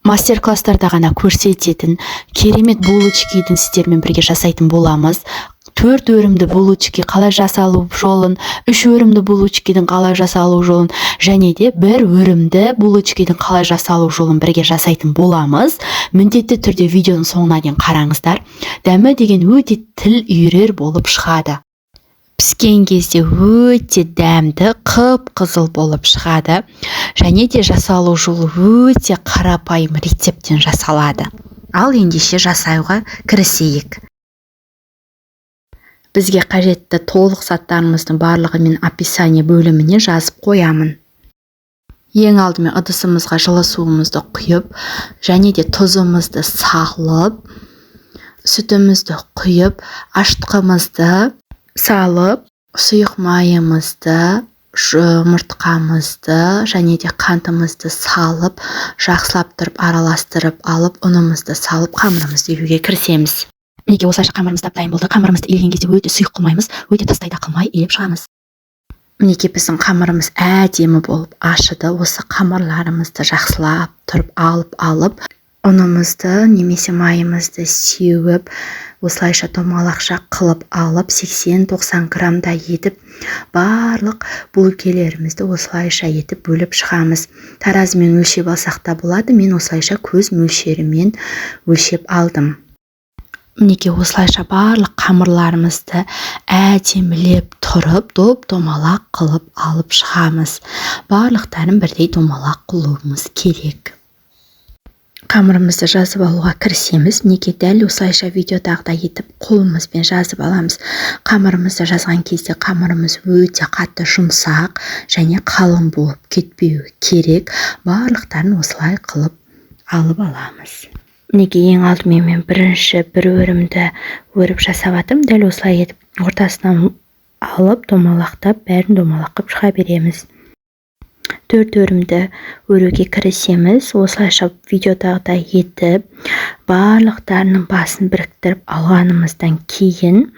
мастер-класстарда ғана көрсететін керемет булочкиді сіздермен бірге жасайтын боламыз. 4 өрімді булочки қалай жасалу жолын, 3 өрімді булочкидің қалай жасалу жолын, және де 1 өрімді булочкидің қалай жасалу жолын бірге жасайтын боламыз. Міндетті түрде видеоның соңына дейін қараңыздар. Дәмі деген өте тіл үйрер болып шығады. Піскен кезде өте дәмді, қып-қызыл болып шығады. Және де жасалу жолы өте қарапайым рецептен жасалады. Ал ендеше жасауға кірісейік. Бізге қажетті толық заттарымыздың барлығы мен описание бөліміне жазып қоямын. Ең алдымен ыдысымызға жылы суымызды құйып, және де тұзымызды салып, сүтімізді құйып, ашытқымызды салып, сұйық майымызды, жұмыртқамызды және де қантымызды салып, жақсылап тұрып араластырып алып, ұнымызды салып, қамырымызды үйге кірісеміз. Неге осылайша қамырымыз дайын болды? Қамырымызды илеген кезде өте сұйық қылмаймыз, өте тастай да қылмай илеп шығамыз. Мінекей біздің қамырымыз әдемі болып ашыды. Осы қамырларымызды жақсылап тұрып алып, ұнымызды немесе майымызды сеуіп, осылайша домалақша қылып алып, 80-90 грамда етіп, барлық булкелерімізді осылайша етіп бөліп шығамыз. Таразымен өлшеп алсақ та болады. Мен осылайша көз мөлшерімен өлшеп алдым. Мінекей осылайша барлық қамырларымызды әдемілеп тұрып, доп-домалақ қылып алып шығамыз. Барлықтарын бірдей домалақ қылуымыз керек. Қамырымызды жазып алуға кірісеміз. Мінекей дәл осылайша видеодағыдай етіп қолымызбен жазып аламыз. Қамырымызды жазған кезде қамырымыз өте қатты жұмсақ және қалың болып кетпеуі керек. Барлықтарын осылай қылып алып аламыз. Мінекей ең алдымен мен бірінші 1 өрімді өріп жасап атым. Дәл осылай етіп ортасынан алып, домалақтап, бәрін домалақып шыға береміз. 4 өрімді өруге кірісеміз. Осылайша видеодағыдай етіп, барлықтарының басын біріктіріп алғанымыздан кейін,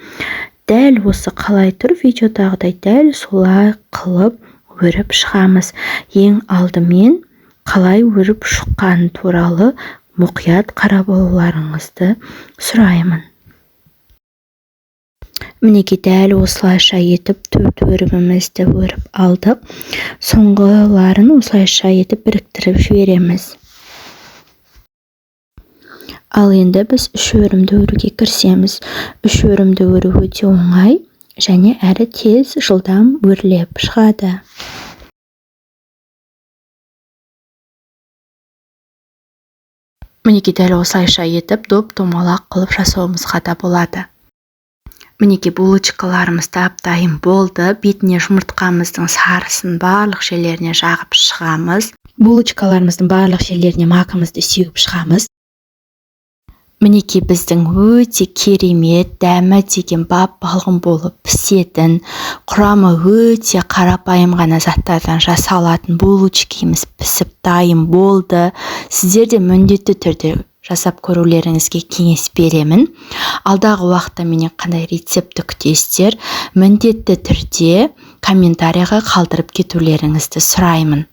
дәл осы қалай тұр видеодағыдай дәл солай қылып өріп шығамыз. Ең алдымен қалай өріп шыққаны туралы мұқият қарап алуларыңызды сұраймын. Мінекей дәл осылайша етіп 4 өрімімізді өріп алдық. Соңғыларын осылайша етіп біріктіріп жібереміз. Ал енді біз 3 өрімді өруге кірісеміз. 3 өрімді өру өте оңай және әрі тез жылдам өріліп шығады. Мінекей дәл осылайша етіп доп-домалақ қылып жасауымызға да болады. Мінекей булочкаларымыз дайын болды. Бетіне жұмыртқамыздың сарысын барлық жерлеріне жағып шығамыз. Булочкаларымыздың барлық жерлеріне макымызды сеуіп шығамыз. Мінекей біздің өте керемет, дәмі деген бап-балғын болып пісетін, құрамы өте қарапайым ғана заттардан жасалатын булочкиміз пісіп дайын болды. Сіздер де міндетті түрде жасап көрулеріңізге кеңес беремін. Алдағы уақытта менен қандай рецепті күтесіздер, міндетті түрде комментарийға қалдырып кетулеріңізді сұраймын.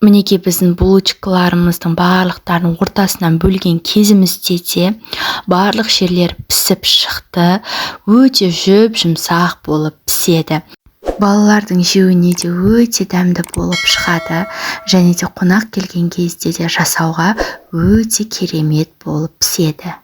Мінекей біздің булочкаларымыздың барлықтарын ортасынан бөлген кезімізде де барлық жерлер пісіп шықты, өте жүмсақ болып піседі. Балалардың жеуіне де өте дәмді болып шығады, және де қонақ келген кезде де жасауға өте керемет болып піседі.